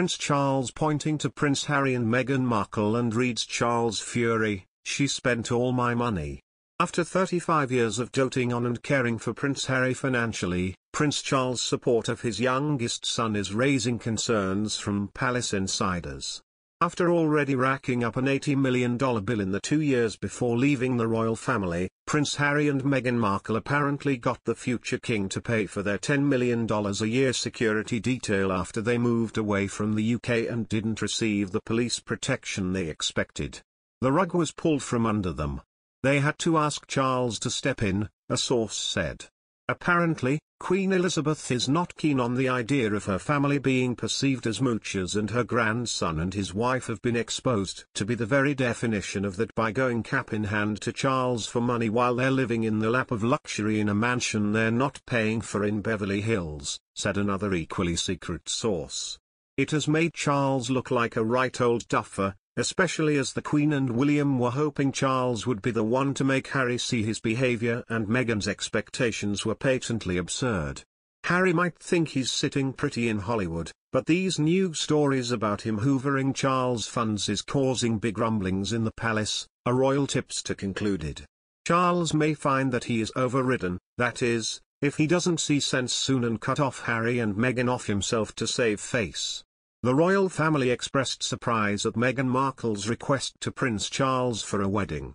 Prince Charles pointing to Prince Harry and Meghan Markle and reads Charles' fury, "She spent all my money." After 35 years of doting on and caring for Prince Harry financially, Prince Charles' support of his youngest son is raising concerns from palace insiders. After already racking up an $80 million bill in the 2 years before leaving the royal family, Prince Harry and Meghan Markle apparently got the future king to pay for their $10 million a year security detail after they moved away from the UK and didn't receive the police protection they expected. The rug was pulled from under them. They had to ask Charles to step in, a source said. Apparently, Queen Elizabeth is not keen on the idea of her family being perceived as moochers, and her grandson and his wife have been exposed to be the very definition of that by going cap in hand to Charles for money while they're living in the lap of luxury in a mansion they're not paying for in Beverly Hills, said another equally secret source. It has made Charles look like a right old duffer, especially as the Queen and William were hoping Charles would be the one to make Harry see his behavior, and Meghan's expectations were patently absurd. Harry might think he's sitting pretty in Hollywood, but these new stories about him hoovering Charles' funds is causing big rumblings in the palace, a royal tipster concluded. Charles may find that he is overridden, that is, if he doesn't see sense soon and cut off Harry and Meghan off himself to save face. The royal family expressed surprise at Meghan Markle's request to Prince Charles for a wedding.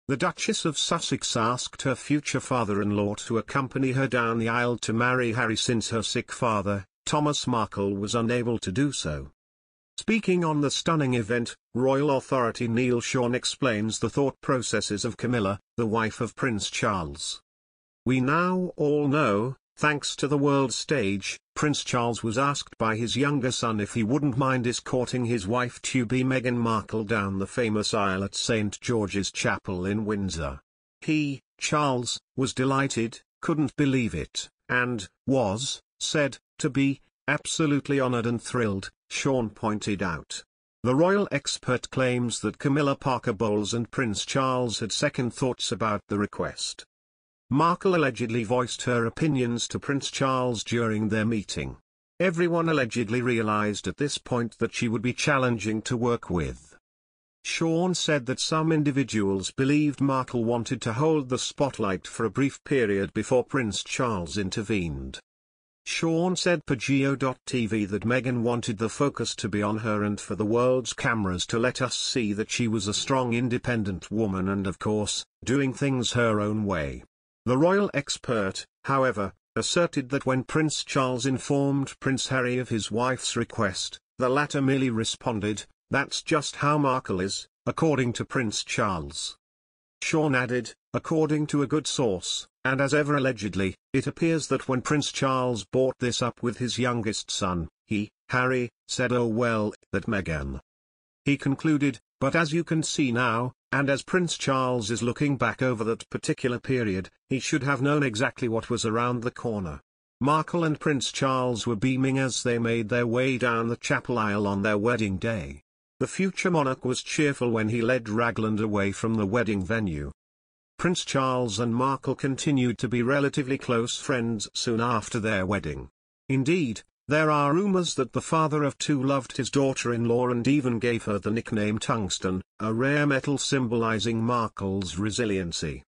The Duchess of Sussex asked her future father-in-law to accompany her down the aisle to marry Harry since her sick father, Thomas Markle, was unable to do so. Speaking on the stunning event, royal authority Neil Sean explains the thought processes of Camilla, the wife of Prince Charles. "We now all know, thanks to the world stage, Prince Charles was asked by his younger son if he wouldn't mind escorting his wife-to-be Meghan Markle down the famous aisle at St. George's Chapel in Windsor. He, Charles, was delighted, couldn't believe it, and was said to be absolutely honored and thrilled," Sean pointed out. The royal expert claims that Camilla Parker Bowles and Prince Charles had second thoughts about the request. Markle allegedly voiced her opinions to Prince Charles during their meeting. Everyone allegedly realized at this point that she would be challenging to work with. Sean said that some individuals believed Markle wanted to hold the spotlight for a brief period before Prince Charles intervened. Sean said for Geo.tv that Meghan wanted the focus to be on her and for the world's cameras to let us see that she was a strong independent woman and, of course, doing things her own way. The royal expert, however, asserted that when Prince Charles informed Prince Harry of his wife's request, the latter merely responded, "That's just how Markle is," according to Prince Charles. Sean added, according to a good source, and as ever allegedly, it appears that when Prince Charles brought this up with his youngest son, he, Harry, said "oh well, that Meghan." He concluded, "But as you can see now, and as Prince Charles is looking back over that particular period, he should have known exactly what was around the corner." Markle and Prince Charles were beaming as they made their way down the chapel aisle on their wedding day. The future monarch was cheerful when he led Ragland away from the wedding venue. Prince Charles and Markle continued to be relatively close friends soon after their wedding. Indeed, there are rumors that the father of two loved his daughter-in-law and even gave her the nickname Tungsten, a rare metal symbolizing Markle's resiliency.